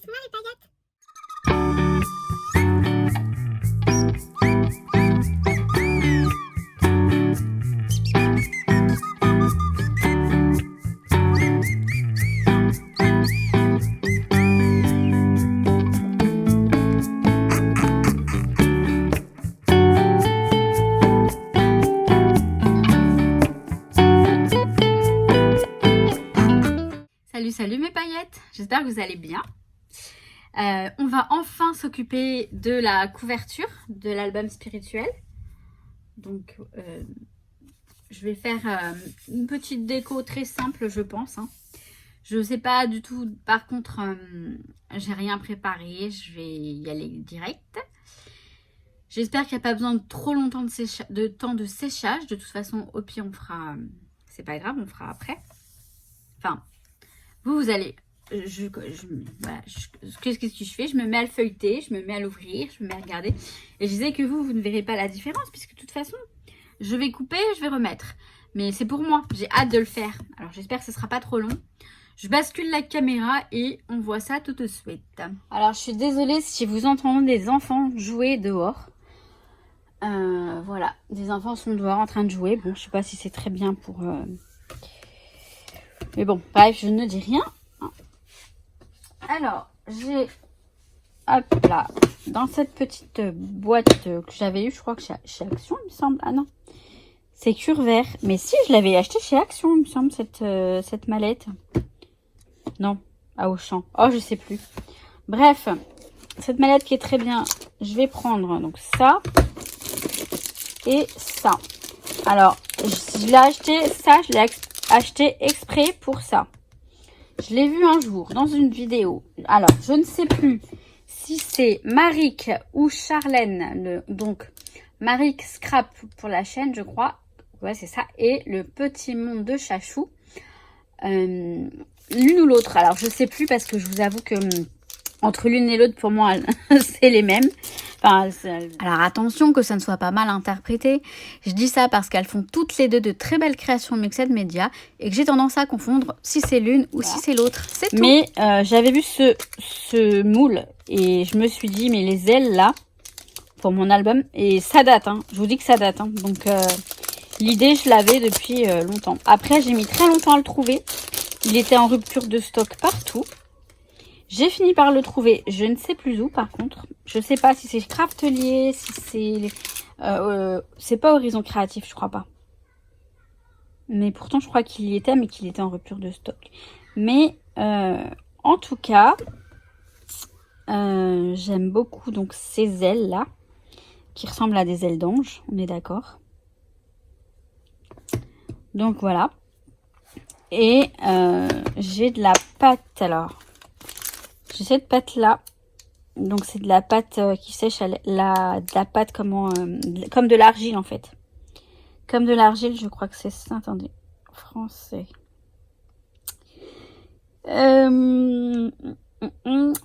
Dites-moi les paillettes. Salut mes paillettes, j'espère que vous allez bien. On va enfin s'occuper de la couverture de l'album spirituel. Donc je vais faire une petite déco très simple je pense. Je ne sais pas du tout, par contre j'ai rien préparé, je vais y aller direct. J'espère qu'il n'y a pas besoin de trop longtemps de temps de séchage. De toute façon au pire on fera, c'est pas grave, on fera après. Enfin, vous allez, voilà, qu'est-ce que je fais? Je me mets à le feuilleter, je me mets à l'ouvrir, je me mets à regarder. Et je disais que vous ne verrez pas la différence, puisque de toute façon, je vais couper, je vais remettre. Mais c'est pour moi, j'ai hâte de le faire. Alors j'espère que ce ne sera pas trop long. Je bascule la caméra et on voit ça tout de suite. Alors je suis désolée si vous entendez des enfants jouer dehors. Voilà, des enfants sont dehors en train de jouer. Bon, je sais pas si c'est très bien pour... Mais bon, bref, je ne dis rien. Alors, j'ai, hop là, dans cette petite boîte que j'avais eue, je crois que chez Action, il me semble. Ah non, c'est Curvert. Mais si, je l'avais acheté chez Action, il me semble, cette mallette. Non, à Auchan. Oh, je sais plus. Bref, cette mallette qui est très bien. Je vais prendre donc ça et ça. Alors, je l'ai acheté, ça, je l'ai acheté exprès pour ça. Je l'ai vu un jour dans une vidéo. Alors, je ne sais plus si c'est Maric ou Charlène. Donc, Maric Scrap pour la chaîne, je crois. Ouais, c'est ça. Et le petit monde de Chachou. L'une ou l'autre. Alors, je sais plus parce que je vous avoue que entre l'une et l'autre, pour moi, c'est les mêmes. Enfin, alors attention que ça ne soit pas mal interprété. Je dis ça parce qu'elles font toutes les deux de très belles créations Mixed Media et que j'ai tendance à confondre si c'est l'une ou si c'est l'autre. C'est tout. Mais j'avais vu ce moule et je me suis dit, mais les ailes là, pour mon album, et ça date, hein. Je vous dis que ça date. Hein. Donc l'idée, je l'avais depuis longtemps. Après, j'ai mis très longtemps à le trouver. Il était en rupture de stock partout. J'ai fini par le trouver, je ne sais plus où par contre. Je sais pas si c'est Craftelier, si c'est pas Horizon Créatif, je crois pas. Mais pourtant je crois qu'il y était, mais qu'il était en rupture de stock. Mais en tout cas, j'aime beaucoup donc ces ailes là, qui ressemblent à des ailes d'ange, on est d'accord. Donc voilà. Et j'ai de la pâte alors. J'ai cette pâte là, donc c'est de la pâte qui sèche, de la pâte comme de l'argile en fait. Comme de l'argile, je crois que c'est ça. Attendez, français.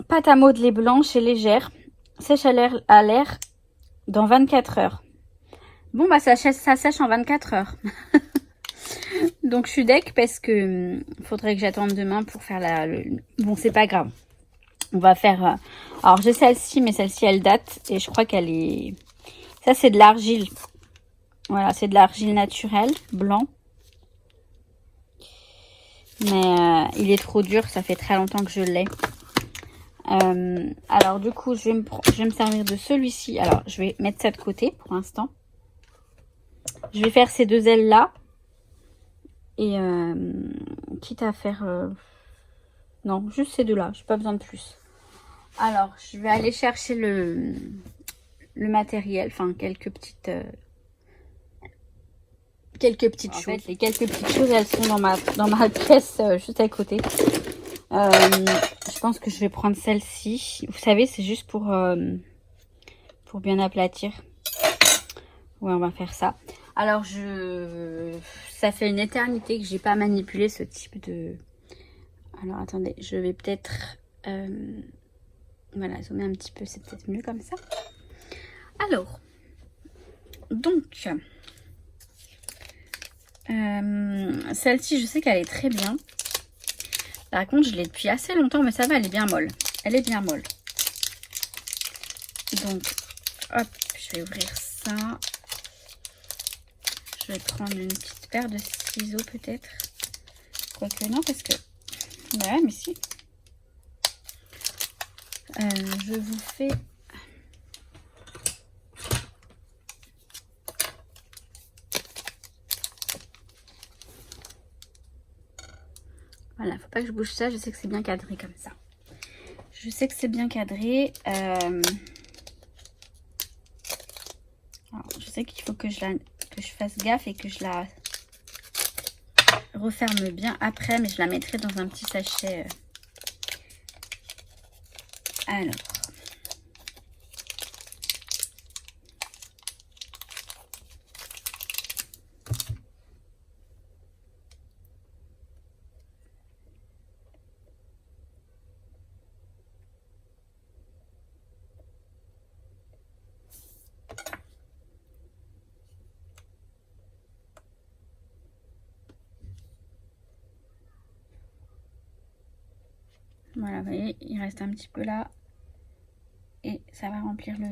Pâte à modeler blanche et légère, sèche à l'air dans 24 heures. Bon bah ça sèche en 24 heures. Donc je suis deck parce que faudrait que j'attende demain pour faire Bon c'est pas grave. On va faire... Alors, j'ai celle-ci, mais celle-ci, elle date. Et je crois qu'elle est... Ça, c'est de l'argile. Voilà, c'est de l'argile naturelle, blanc. Mais il est trop dur. Ça fait très longtemps que je l'ai. Alors, du coup, je vais me servir de celui-ci. Alors, je vais mettre ça de côté pour l'instant. Je vais faire ces deux ailes-là. Et quitte à faire... Non, juste ces deux-là. J'ai pas besoin de plus. Alors, je vais aller chercher le matériel, enfin quelques petites choses. En fait, les quelques petites choses, elles sont dans ma pièce juste à côté. Je pense que je vais prendre celle-ci. Vous savez, c'est juste pour bien aplatir. Ouais, on va faire ça. Alors, ça fait une éternité que j'ai pas manipulé ce type de... Alors, attendez, je vais peut-être... Voilà, zoomer un petit peu, c'est peut-être mieux comme ça. Alors, donc, celle-ci, je sais qu'elle est très bien. Par contre, je l'ai depuis assez longtemps, mais ça va, elle est bien molle. Elle est bien molle. Donc, hop, je vais ouvrir ça. Je vais prendre une petite paire de ciseaux peut-être. Quoique non, parce que... Ouais, mais si. Je vous fais... Voilà, faut pas que je bouge ça. Je sais que c'est bien cadré comme ça. Je sais que c'est bien cadré. Alors, je sais qu'il faut que je fasse gaffe et que je la referme bien après, mais je la mettrai dans un petit sachet. Alors. Voilà, vous voyez, il reste un petit peu là. Et ça va remplir le...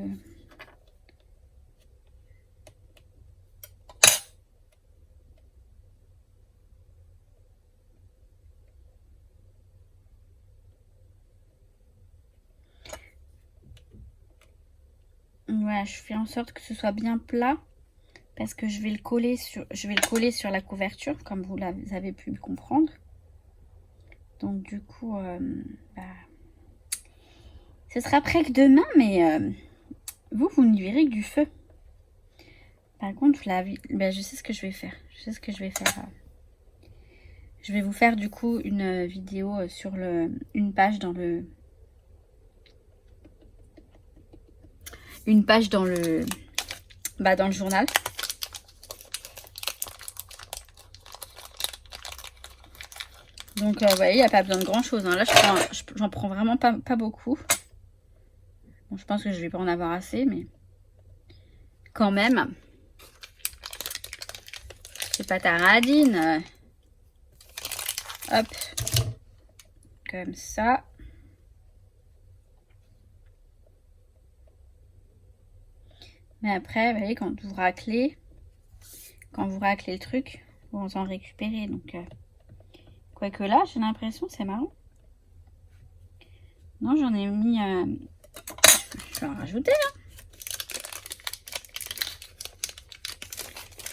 Voilà, je fais en sorte que ce soit bien plat. Parce que je vais le coller sur la couverture, comme vous avez pu comprendre. Donc du coup, ce sera prêt que demain, mais vous n'y verrez que du feu. Par contre, je sais ce que je vais faire. Je sais ce que je vais faire. Je vais vous faire du coup une vidéo sur une page dans le... dans le journal. Donc, vous voyez, il n'y a pas besoin de grand-chose. Hein. Là, j'en prends vraiment pas beaucoup. Bon, je pense que je vais pas en avoir assez, mais quand même. C'est pas ta radine. Hop. Comme ça. Mais après, vous voyez, quand vous raclez le truc, vous en récupérez. Donc, quoique là, j'ai l'impression, c'est marrant. Non, j'en ai mis... je vais en rajouter, là.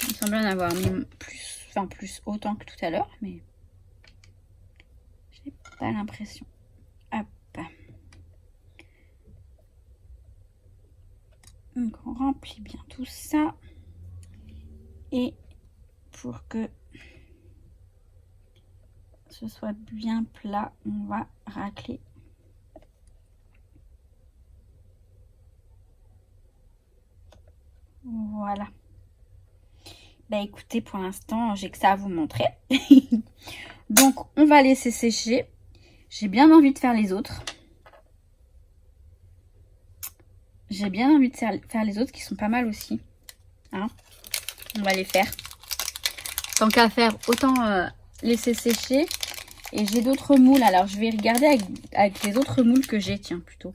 Il me semble en avoir mis plus autant que tout à l'heure, mais j'ai pas l'impression. Hop. Donc, on remplit bien tout ça. Et pour que ce soit bien plat, on va racler. Voilà. Bah écoutez, pour l'instant, j'ai que ça à vous montrer. Donc, on va laisser sécher. J'ai bien envie de faire les autres. J'ai bien envie de faire les autres qui sont pas mal aussi. Hein, on va les faire. Tant qu'à faire, autant laisser sécher. Et j'ai d'autres moules. Alors, je vais regarder avec les autres moules que j'ai. Tiens, plutôt,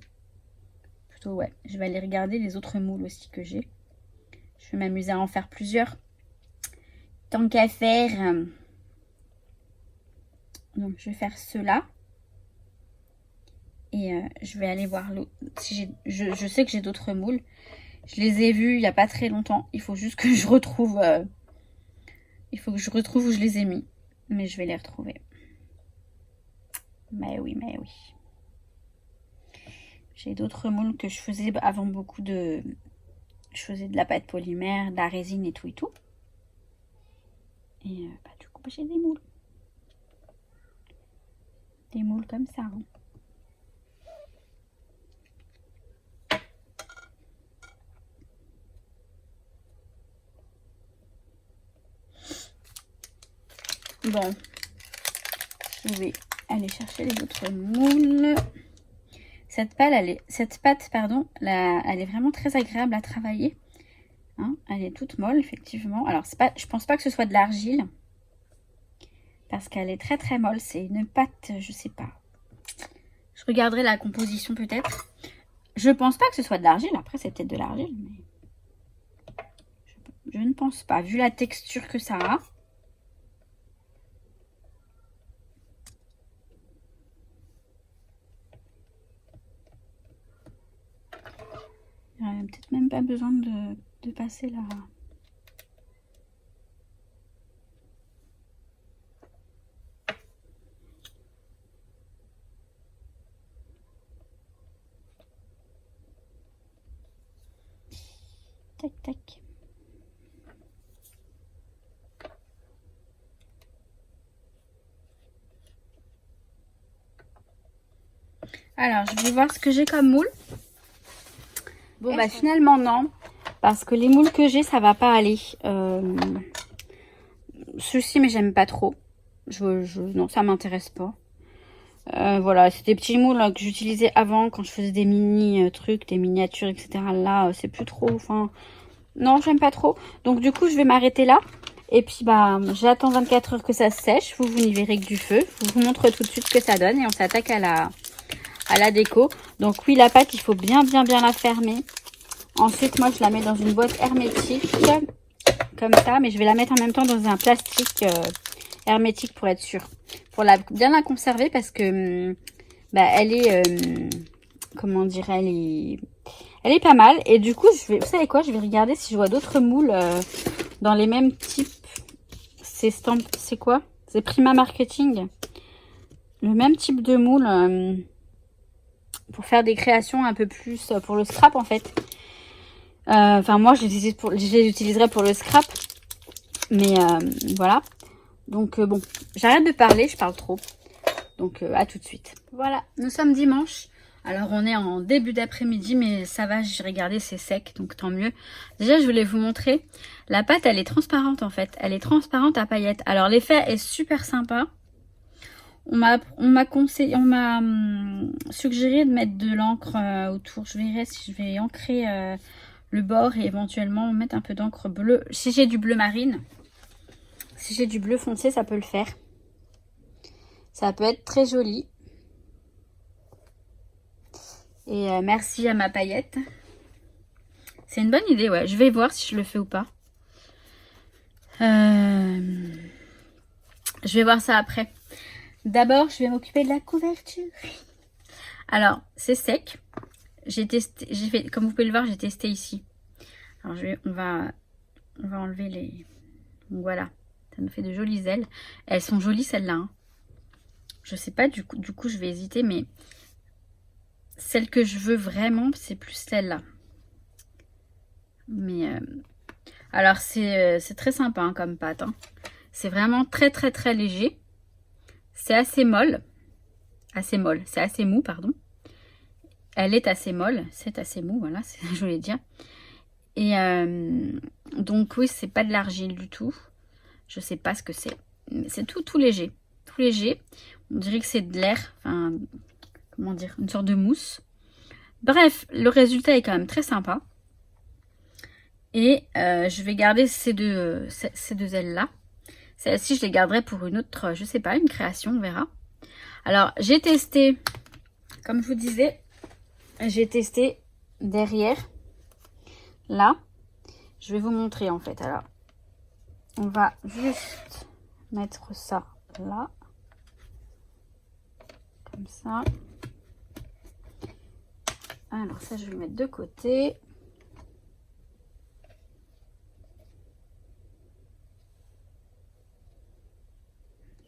ouais. Je vais aller regarder les autres moules aussi que j'ai. Je vais m'amuser à en faire plusieurs. Tant qu'à faire. Donc, je vais faire ceux-là. Et je vais aller voir l'autre. Si je sais que j'ai d'autres moules. Je les ai vus il n'y a pas très longtemps. Il faut juste que je retrouve... il faut que je retrouve où je les ai mis. Mais je vais les retrouver. Mais oui. J'ai d'autres moules que je faisais avant beaucoup de... Je faisais de la pâte polymère, de la résine et tout et tout. Et du coup, j'ai des moules. Des moules comme ça. Hein. Bon, je vais aller chercher les autres moules. Cette pâte, pardon, elle est vraiment très agréable à travailler. Hein, elle est toute molle, effectivement. Alors, je pense pas que ce soit de l'argile. Parce qu'elle est très très molle. C'est une pâte, je sais pas. Je regarderai la composition peut-être. Je pense pas que ce soit de l'argile. Après, c'est peut-être de l'argile, mais je ne pense pas. Vu la texture que ça a. Il n'y a peut-être même pas besoin de passer là. Tac, tac. Alors, je vais voir ce que j'ai comme moule. Bon, bah finalement, non. Parce que les moules que j'ai, ça va pas aller. Ceux-ci, mais j'aime pas trop. Non, ça m'intéresse pas. Voilà, c'est des petits moules que j'utilisais avant quand je faisais des mini trucs, des miniatures, etc. Là, c'est plus trop. Enfin, non, j'aime pas trop. Donc, du coup, je vais m'arrêter là. Et puis, bah, j'attends 24 heures que ça sèche. Vous n'y verrez que du feu. Je vous montre tout de suite ce que ça donne. Et on s'attaque à la déco. Donc, oui, la pâte, il faut bien la fermer. Ensuite, moi, je la mets dans une boîte hermétique. Comme ça. Mais je vais la mettre en même temps dans un plastique hermétique pour être sûre. Pour bien la conserver parce que bah, elle est... comment dire, elle est pas mal. Et du coup, vous savez quoi, je vais regarder si je vois d'autres moules dans les mêmes types. C'est quoi? C'est Prima Marketing. Le même type de moule pour faire des créations un peu plus pour le scrap en fait. Enfin, moi, je les utiliserai pour le scrap. Mais voilà. Donc, bon, j'arrête de parler, je parle trop. Donc, à tout de suite. Voilà, nous sommes dimanche. Alors, on est en début d'après-midi, mais ça va, j'ai regardé, c'est sec, donc tant mieux. Déjà, je voulais vous montrer. La pâte, elle est transparente, en fait. Elle est transparente à paillettes. Alors, l'effet est super sympa. On m'a suggéré de mettre de l'encre autour. Je verrai si je vais ancrer le bord et éventuellement mettre un peu d'encre bleue. Si j'ai du bleu marine, si j'ai du bleu foncé, ça peut le faire. Ça peut être très joli. Et merci à ma paillette. C'est une bonne idée, ouais. Je vais voir si je le fais ou pas. Je vais voir ça après. D'abord, je vais m'occuper de la couverture. Alors, c'est sec. J'ai testé, comme vous pouvez le voir, j'ai testé ici. Alors, on va enlever les... Donc voilà, ça nous fait de jolies ailes. Elles sont jolies celles-là. Hein. Je sais pas, du coup, je vais hésiter, mais celle que je veux vraiment, c'est plus celle-là. Mais alors, c'est très sympa hein, comme pâte. Hein. C'est vraiment très léger. C'est assez molle. C'est assez mou, pardon. Elle est assez molle. C'est assez mou, voilà, je voulais dire. Et donc, oui, c'est pas de l'argile du tout. Je sais pas ce que c'est. C'est tout léger. Tout léger. On dirait que c'est de l'air. Enfin, comment dire, une sorte de mousse. Bref, le résultat est quand même très sympa. Et je vais garder ces deux ailes-là. Celle-ci, je les garderai pour une autre, je sais pas, une création, on verra. Alors, j'ai testé, comme je vous disais, j'ai testé derrière, là. Je vais vous montrer en fait. Alors, on va juste mettre ça là. Comme ça. Alors, ça, je vais le mettre de côté.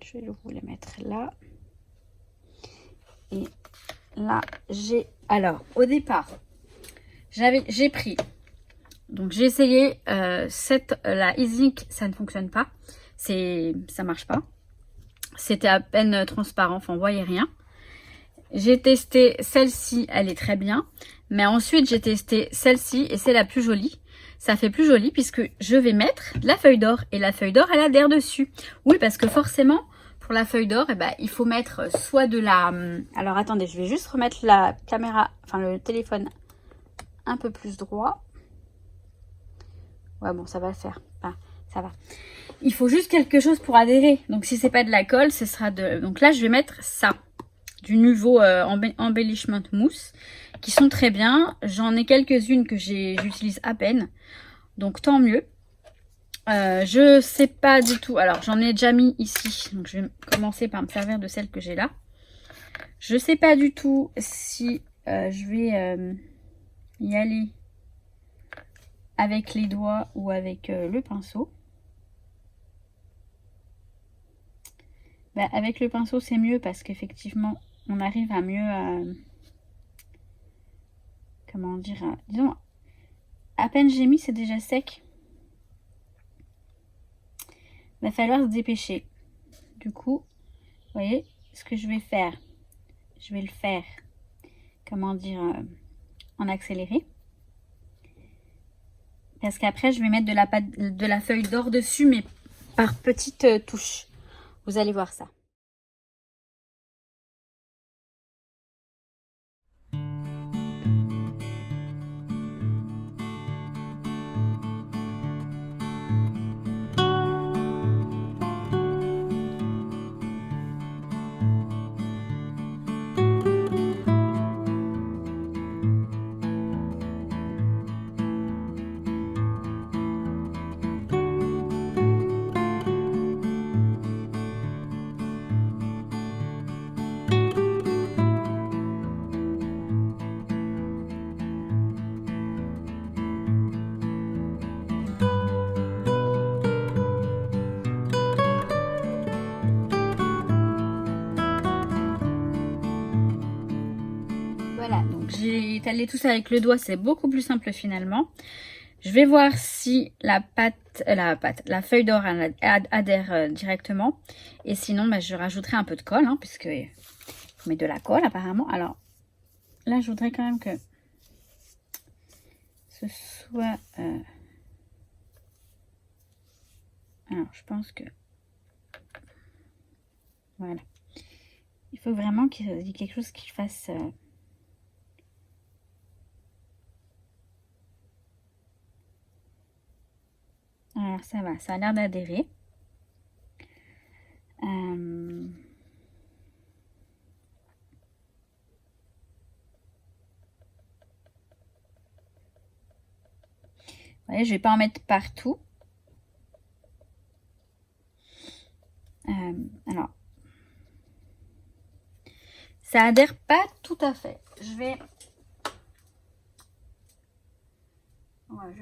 Je vais vous les mettre là. Et là, alors, au départ, j'ai pris... Donc, j'ai essayé la Easy, ça ne fonctionne pas. Ça marche pas. C'était à peine transparent, enfin, on voyait rien. J'ai testé celle-ci, elle est très bien. Mais ensuite, j'ai testé celle-ci et c'est la plus jolie. Ça fait plus joli puisque je vais mettre de la feuille d'or. Et la feuille d'or, elle adhère dessus. Oui, parce que forcément... Pour la feuille d'or, eh ben, il faut mettre soit de la... Alors, attendez, je vais juste remettre la caméra, enfin le téléphone un peu plus droit. Ouais, bon, ça va le faire. Ah, ça va. Il faut juste quelque chose pour adhérer. Donc, si c'est pas de la colle, ce sera de... Donc là, je vais mettre ça. du nouveau Embellishment Mousse qui sont très bien. J'en ai quelques-unes que j'utilise à peine, donc tant mieux. Je sais pas du tout. Alors j'en ai déjà mis ici, donc je vais commencer par me servir de celle que j'ai là. Je sais pas du tout si je vais y aller avec les doigts ou avec le pinceau. Bah, avec le pinceau c'est mieux parce qu'effectivement on arrive à mieux comment dire, disons à peine j'ai mis c'est déjà sec. Va falloir se dépêcher. Du coup, vous voyez ce que je vais faire. Je vais le faire, comment dire, en accéléré. Parce qu'après, je vais mettre de la feuille d'or dessus, mais par petites touches. Vous allez voir ça. Voilà, donc j'ai étalé tout ça avec le doigt, c'est beaucoup plus simple finalement. Je vais voir si la feuille d'or adhère directement. Et sinon, bah, je rajouterai un peu de colle, hein, puisque faut mettre de la colle apparemment. Alors là, je voudrais quand même que ce soit... Alors, je pense que... Voilà. Il faut vraiment qu'il y ait quelque chose qui fasse... Alors, ça va. Ça a l'air d'adhérer. Vous voyez, je vais pas en mettre partout. Alors, ça adhère pas tout à fait. Je vais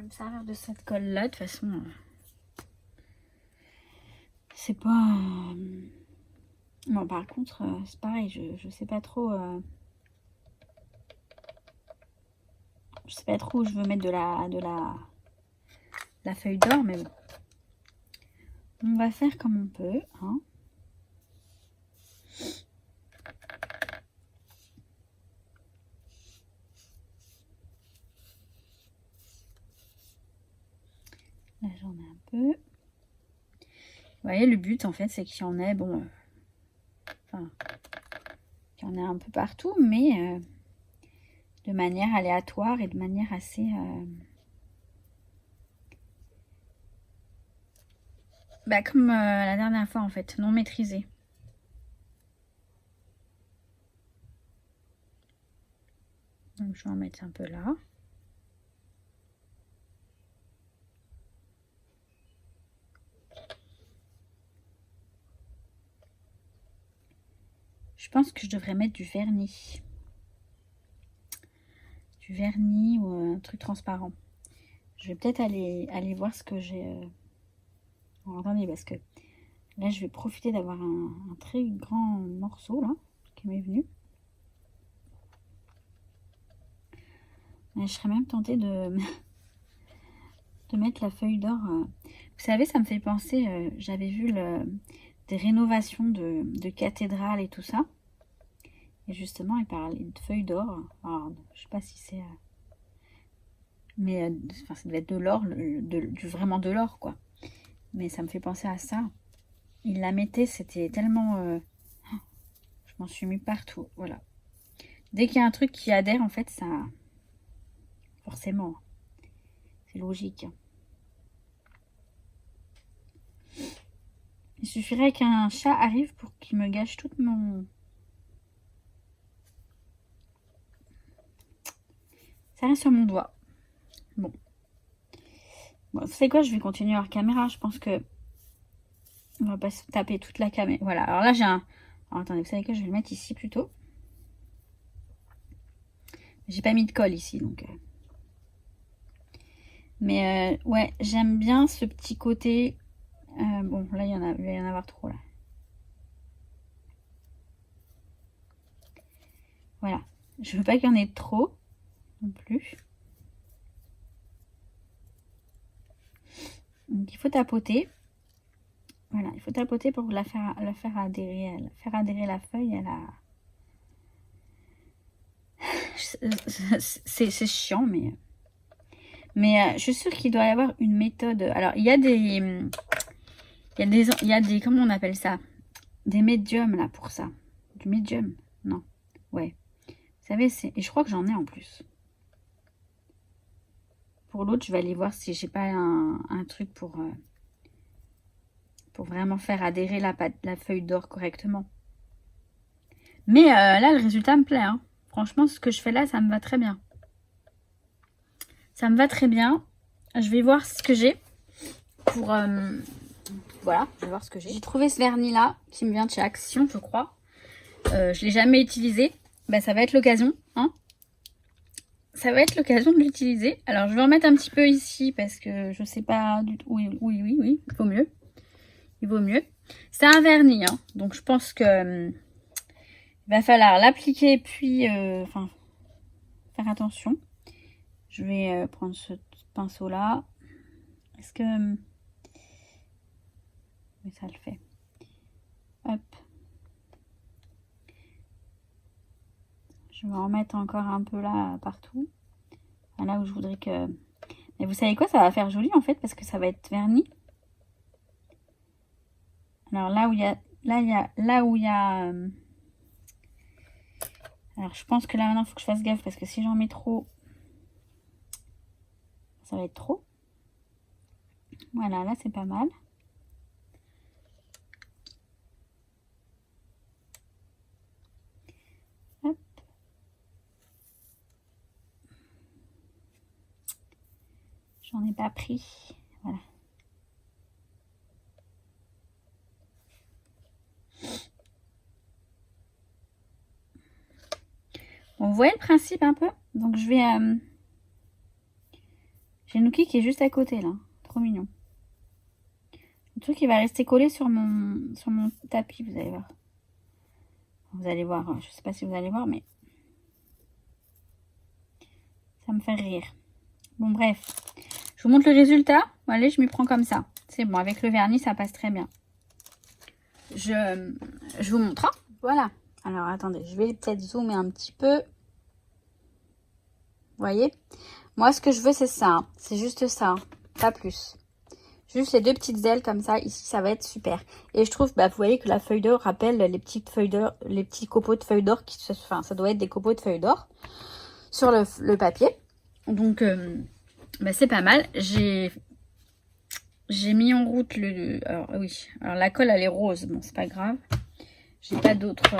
me servir de cette colle là. De toute façon, c'est pas... Bon, par contre, c'est pareil. Je sais pas trop... Je sais pas trop où je veux mettre de la feuille d'or, mais bon. On va faire comme on peut, hein. Là, j'en ai un peu. Vous voyez, le but, en fait, c'est qu'il y en ait, bon... Enfin, qu'il y en ait un peu partout, mais de manière aléatoire et de manière assez... Bah, comme la dernière fois, en fait, non maîtrisée. Donc, je vais en mettre un peu là. Je pense que je devrais mettre du vernis. Du vernis ou un truc transparent. Je vais peut-être aller voir ce que j'ai... Alors, attendez, parce que là, je vais profiter d'avoir un très grand morceau, là, qui m'est venu. Je serais même tentée de mettre la feuille d'or. Vous savez, ça me fait penser, j'avais vu des rénovations de cathédrales et tout ça. Et justement, il parlait de feuilles d'or. Alors, je sais pas si c'est... mais enfin, ça devait être de l'or, vraiment de l'or, quoi. Mais ça me fait penser à ça. Il la mettait, c'était tellement... je m'en suis mis partout, voilà. Dès qu'il y a un truc qui adhère, en fait, ça... Forcément. C'est logique. Il suffirait qu'un chat arrive pour qu'il me gâche toute mon Ça reste sur mon doigt. Bon. Bon, c'est quoi, je vais continuer hors caméra. Je pense que on va pas se taper toute la caméra. Voilà, alors là j'ai un... Alors, attendez, vous savez quoi, je vais le mettre ici plutôt. J'ai pas mis de colle ici, donc... Mais ouais, j'aime bien ce petit côté. Bon, là, il va y en avoir trop, là. Voilà. Je veux pas qu'il y en ait trop, non plus. Donc, il faut tapoter. Voilà, il faut tapoter pour la faire adhérer. Faire adhérer la feuille à la... C'est chiant, mais... Mais je suis sûre qu'il doit y avoir une méthode. Alors, il y a des... Il y a des... Comment on appelle ça? Des médiums, là, pour ça. Du médium? Non. Ouais. Vous savez, c'est... Et je crois que j'en ai en plus. Pour l'autre, je vais aller voir si j'ai pas un truc pour vraiment faire adhérer la feuille d'or correctement. Mais là, le résultat me plaît. Hein. Franchement, ce que je fais là, ça me va très bien. Ça me va très bien. Je vais voir ce que j'ai pour... voilà, je vais voir ce que j'ai. J'ai trouvé ce vernis-là qui me vient de chez Action, je crois. Je ne l'ai jamais utilisé. Bah, ça va être l'occasion. Hein, ça va être l'occasion de l'utiliser. Alors, je vais en mettre un petit peu ici parce que je sais pas du tout. Oui, il vaut mieux. Il vaut mieux. C'est un vernis, hein, donc je pense que il va falloir l'appliquer puis enfin faire attention. Je vais prendre ce pinceau là. Est-ce que mais ça le fait. Hop. Je vais en mettre encore un peu là partout. Là où je voudrais que... Mais vous savez quoi, ça va faire joli en fait parce que ça va être verni. Alors là où il y a... Là où il y a... Alors je pense que là maintenant il faut que je fasse gaffe parce que si j'en mets trop, ça va être trop. Voilà, là c'est pas mal. Hop. J'en ai pas pris. Voilà. Bon, vous voyez le principe un peu. Donc je vais... J'ai Nuki qui est juste à côté là. Trop mignon. Le truc il va rester collé sur mon tapis, vous allez voir. Vous allez voir, je sais pas si vous allez voir, mais ça me fait rire. Bon bref, je vous montre le résultat. Allez, je m'y prends comme ça. C'est bon, avec le vernis ça passe très bien. Je vous montre. Hein, voilà. Alors attendez, je vais peut-être zoomer un petit peu. Vous voyez? Moi ce que je veux c'est ça. Hein. C'est juste ça. Hein. Pas plus. Juste les deux petites ailes comme ça, ici, ça va être super. Et je trouve, bah, vous voyez que la feuille d'or rappelle les petites feuilles d'or, les petits copeaux de feuilles d'or, enfin, ça doit être des copeaux de feuilles d'or sur le papier. Donc, bah, c'est pas mal. J'ai mis en route alors, oui, alors la colle, elle est rose. Bon, c'est pas grave. J'ai pas d'autres...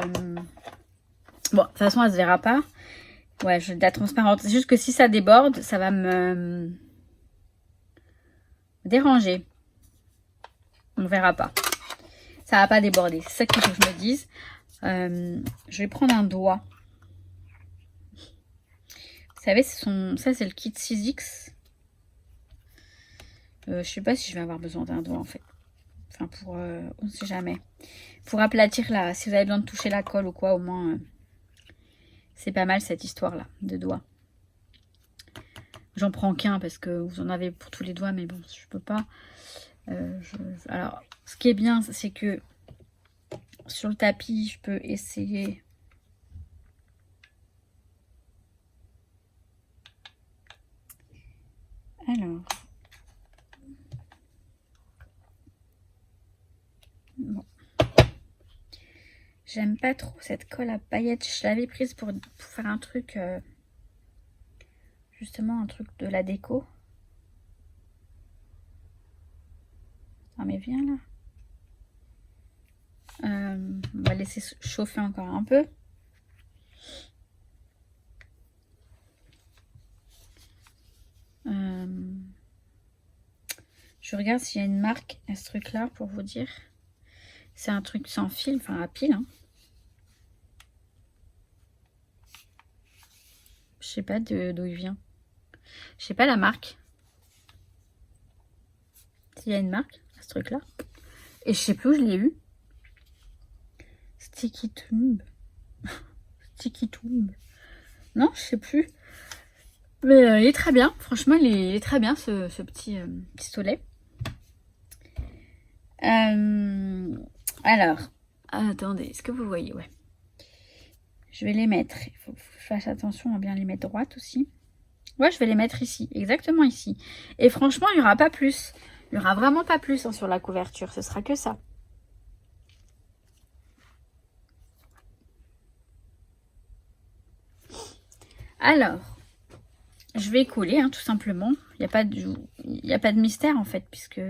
Bon, de toute façon, elle se verra pas. Ouais, je de la transparente. C'est juste que si ça déborde, ça va me... déranger. On verra pas. Ça va pas déborder. C'est ça qu'il faut que je me dise. Je vais prendre un doigt. Vous savez, ça c'est le kit 6X. Je sais pas si je vais avoir besoin d'un doigt en fait. Enfin pour... on sait jamais. Pour aplatir là, si vous avez besoin de toucher la colle ou quoi, au moins... c'est pas mal cette histoire là, de doigts. J'en prends qu'un parce que vous en avez pour tous les doigts, mais bon, je peux pas. Alors, ce qui est bien, c'est que sur le tapis, je peux essayer. Alors. Bon. J'aime pas trop cette colle à paillettes. Je l'avais prise pour faire un truc... justement, un truc de la déco. Ah mais viens là. On va laisser chauffer encore un peu. Je regarde s'il y a une marque à ce truc-là pour vous dire. C'est un truc sans fil, enfin à pile. Hein. Je sais pas d'où il vient. Je sais pas la marque. S'il y a une marque à ce truc-là. Et je sais plus où je l'ai eu. Sticky Tomb. Sticky Tomb. Non, je sais plus. Mais il est très bien. Franchement, il est très bien ce petit pistolet. Alors, attendez, est-ce que vous voyez? Ouais. Je vais les mettre. Il faut que je fasse attention à bien les mettre droites aussi. Ouais, je vais les mettre ici, exactement ici. Et franchement, il n'y aura pas plus. Il n'y aura vraiment pas plus hein, sur la couverture. Ce sera que ça. Alors, je vais coller, hein, tout simplement. Il n'y a pas de mystère, en fait, puisque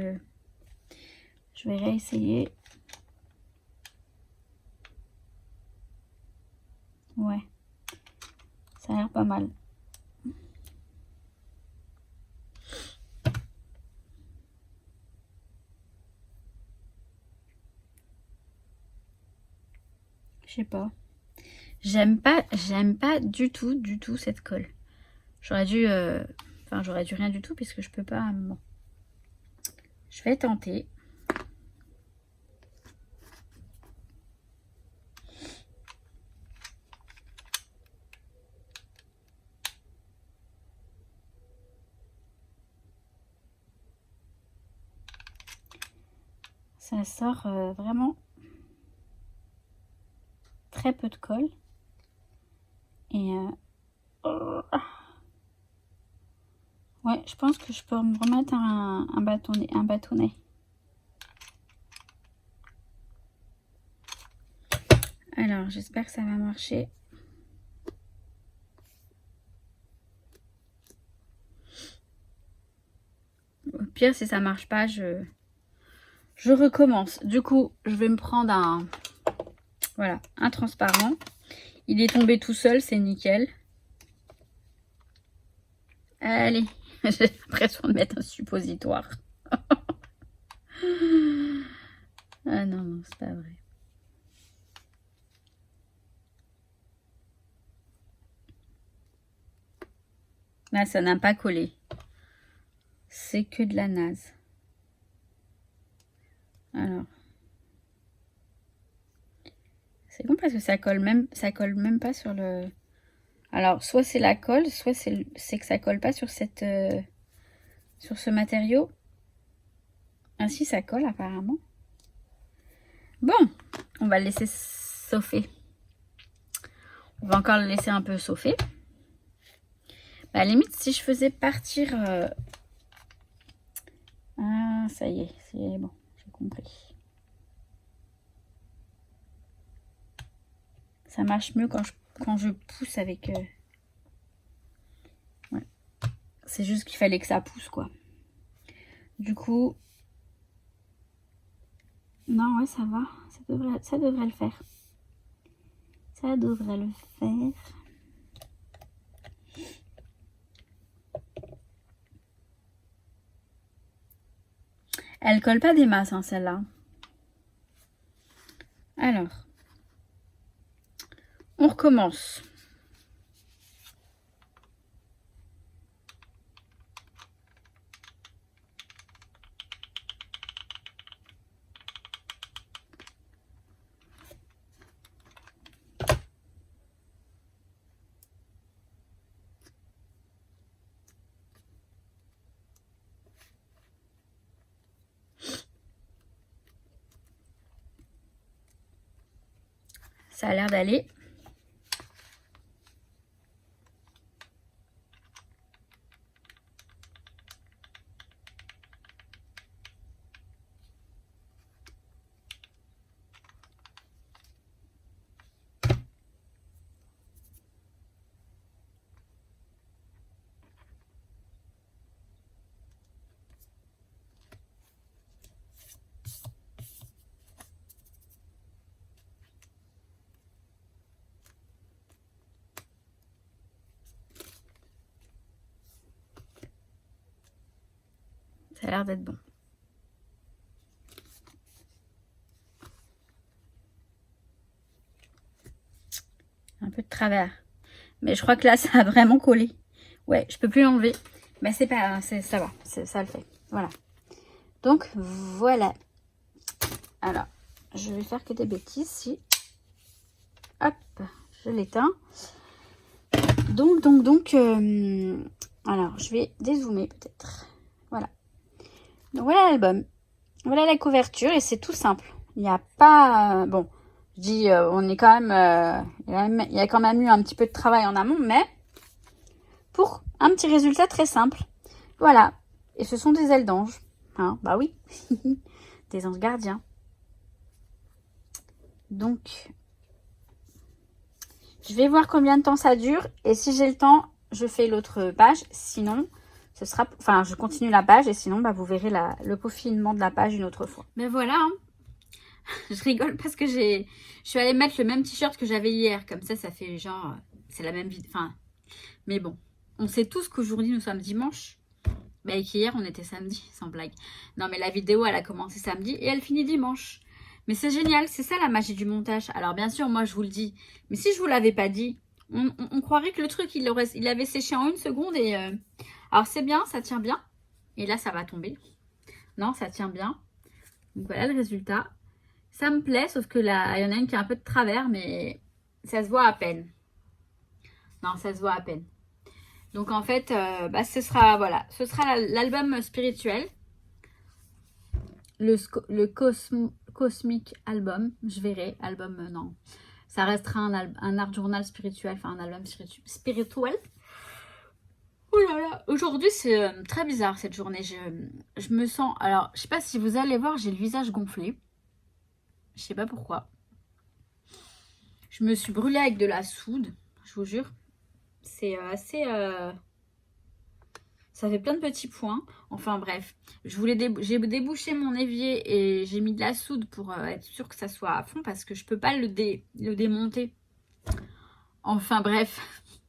je vais réessayer. Ouais, ça a l'air pas mal. Je sais pas. J'aime pas du tout cette colle. J'aurais dû, j'aurais dû rien du tout puisque je peux pas. Bon. Je vais tenter. Ça sort vraiment très peu de colle. Et ouais, je pense que je peux me remettre un bâtonnet. Alors, j'espère que ça va marcher. Au pire, si ça marche pas, je recommence. Du coup, je vais me prendre un transparent. Il est tombé tout seul, c'est nickel. Allez, j'ai l'impression de mettre un suppositoire. Ah non, c'est pas vrai. Là, ça n'a pas collé. C'est que de la naze. Alors. C'est con parce que ça colle même pas sur le... Alors, soit c'est la colle, soit c'est que ça colle pas sur sur ce matériau. Ah si, ça colle apparemment. Bon, on va le laisser chauffer. On va encore le laisser un peu chauffer. Bah, à la limite, si je faisais partir... Ah, ça y est, c'est bon, j'ai compris. Ça marche mieux quand je pousse avec... Ouais. C'est juste qu'il fallait que ça pousse, quoi. Du coup... Non, ouais, ça va. Ça devrait le faire. Ça devrait le faire. Elle colle pas des masses, hein, celle-là. Alors, on recommence. Ça a l'air d'aller. Ça a l'air d'être bon. Un peu de travers. Mais je crois que là, ça a vraiment collé. Ouais, je peux plus l'enlever. Mais c'est pas... ça va, ça le fait. Voilà. Donc, voilà. Alors, je vais faire que des bêtises si... Hop, je l'éteins. Donc, alors, je vais dézoomer peut-être. Voilà. Donc, voilà l'album. Voilà la couverture et c'est tout simple. Il n'y a pas... bon, je dis, on est quand même... il y a quand même eu un petit peu de travail en amont, mais pour un petit résultat très simple. Voilà. Et ce sont des ailes d'ange. Hein, bah oui. Des anges gardiens. Donc, je vais voir combien de temps ça dure. Et si j'ai le temps, je fais l'autre page. Sinon, ce sera... Enfin, je continue la page. Et sinon, bah, vous verrez le peaufinement de la page une autre fois. Mais voilà. Hein. Je rigole parce que je suis allée mettre le même t-shirt que j'avais hier. Comme ça fait genre... C'est la même vidéo. Enfin, mais bon. On sait tous qu'aujourd'hui, nous sommes dimanche. Mais qu'hier, on était samedi, sans blague. Non, mais la vidéo, elle a commencé samedi et elle finit dimanche. Mais c'est génial, c'est ça la magie du montage. Alors bien sûr, moi je vous le dis, mais si je vous l'avais pas dit, on croirait que le truc, il avait séché en 1 seconde. Et alors c'est bien, ça tient bien. Et là, ça va tomber. Non, ça tient bien. Donc voilà le résultat. Ça me plaît, sauf que là, il y en a une qui est un peu de travers, mais ça se voit à peine. Non, ça se voit à peine. Donc en fait, bah, ce sera l'album spirituel. Le Cosmic Album, je verrai, album, non. Ça restera un art journal spirituel, enfin un album spirituel. Oh là là, aujourd'hui c'est très bizarre cette journée. Je me sens, alors je sais pas si vous allez voir, j'ai le visage gonflé. Je sais pas pourquoi. Je me suis brûlée avec de la soude, je vous jure. C'est assez... Ça fait plein de petits points. Enfin bref, j'ai débouché mon évier et j'ai mis de la soude pour être sûre que ça soit à fond parce que je peux pas le démonter. Enfin bref,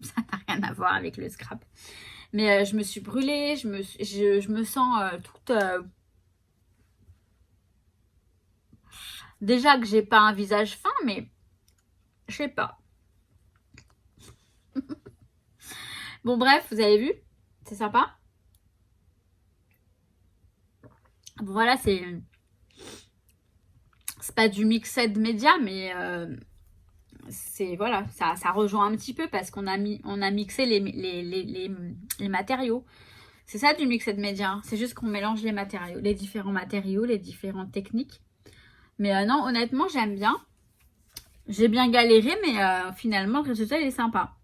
ça n'a rien à voir avec le scrap. Mais je me suis brûlée, je me sens toute... Déjà que j'ai pas un visage fin, mais je sais pas. Bon bref, vous avez vu? C'est sympa. Bon voilà, c'est pas du mixed média, mais c'est voilà, ça rejoint un petit peu parce qu'on a mixé les matériaux. C'est ça du mixed média, c'est juste qu'on mélange les matériaux, les différents matériaux, les différentes techniques. Mais non, honnêtement, j'aime bien. J'ai bien galéré, mais finalement, le résultat, il est sympa.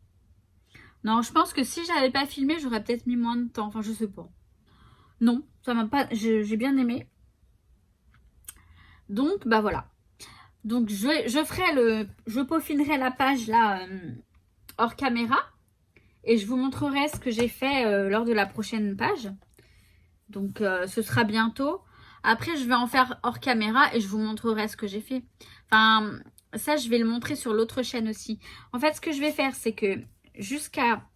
Non, je pense que si j'avais pas filmé, j'aurais peut-être mis moins de temps. Enfin, je sais pas. Non, ça m'a pas... J'ai bien aimé. Donc, bah voilà. Donc, je peaufinerai la page, là, hors caméra. Et je vous montrerai ce que j'ai fait lors de la prochaine page. Donc, ce sera bientôt. Après, je vais en faire hors caméra et je vous montrerai ce que j'ai fait. Enfin, ça, je vais le montrer sur l'autre chaîne aussi. En fait, ce que je vais faire, c'est que jusqu'à...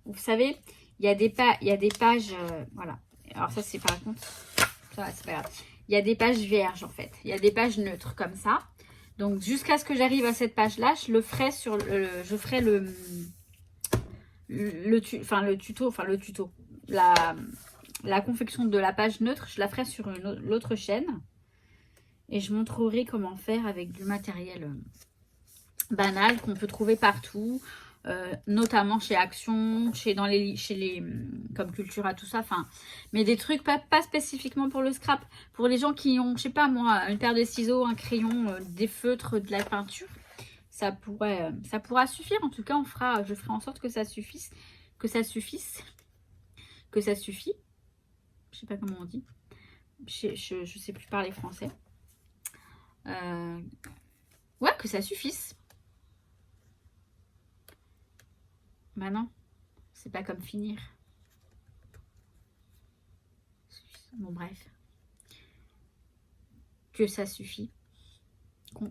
Vous savez, il y a des pages... voilà. Alors ça, c'est par contre... Ça, c'est pas grave. Il y a des pages vierges, en fait. Il y a des pages neutres, comme ça. Donc, jusqu'à ce que j'arrive à cette page-là, je le ferai sur je ferai le tuto. La confection de la page neutre, je la ferai sur l'autre chaîne. Et je montrerai comment faire avec du matériel banal qu'on peut trouver partout. Notamment chez Action, comme Cultura, tout ça. Enfin, mais des trucs pas spécifiquement pour le scrap. Pour les gens qui ont, je sais pas moi, une paire de ciseaux, un crayon, des feutres, de la peinture. Ça pourra suffire. En tout cas, je ferai en sorte que ça suffise. Que ça suffit. Je sais pas comment on dit. Je sais plus parler français. Ouais, que ça suffise. Bah non, c'est pas comme finir. Bon, bref. Que ça suffit.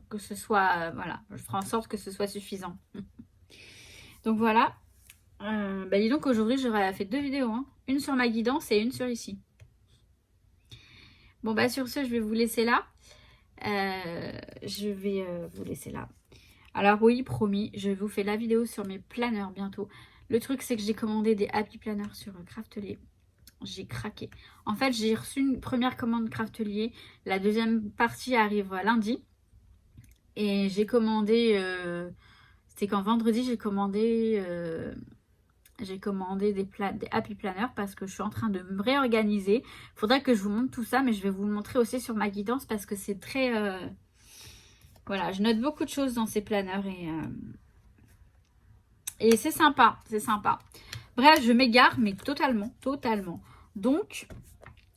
Que ce soit, voilà, je ferai en sorte que ce soit suffisant. Donc voilà. Bah dis donc, aujourd'hui, j'aurais fait 2 vidéos. Hein. Une sur ma guidance et une sur ici. Bon, bah sur ce, je vais vous laisser là. Je vais vous laisser là. Alors oui, promis, je vous fais la vidéo sur mes planeurs bientôt. Le truc, c'est que j'ai commandé des Happy Planners sur Craftelier. J'ai craqué. En fait, j'ai reçu une première commande Craftelier. La deuxième partie arrive lundi. Et j'ai commandé... c'était quand vendredi, j'ai commandé des Happy Planners parce que je suis en train de me réorganiser. Il faudrait que je vous montre tout ça, mais je vais vous le montrer aussi sur ma guidance parce que c'est très... voilà, je note beaucoup de choses dans ces planeurs et c'est sympa, c'est sympa. Bref, je m'égare, mais totalement, totalement. Donc,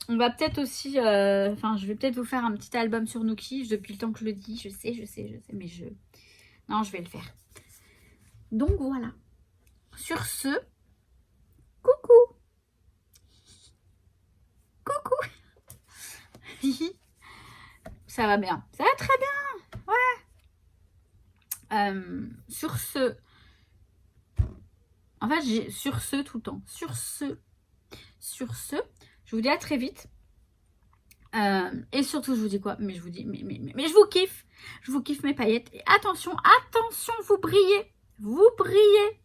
on va peut-être aussi... je vais peut-être vous faire un petit album sur Nookie. Depuis le temps que je le dis, je sais, mais non, je vais le faire. Donc, voilà. Sur ce, coucou. Coucou. Ça va bien. Ça va très bien. Ouais. Sur ce... En fait, j'ai sur ce tout le temps. Sur ce, je vous dis à très vite. Et surtout, je vous dis quoi? Mais je vous dis, mais je vous kiffe. Je vous kiffe mes paillettes. Et attention, attention, vous brillez. Vous brillez.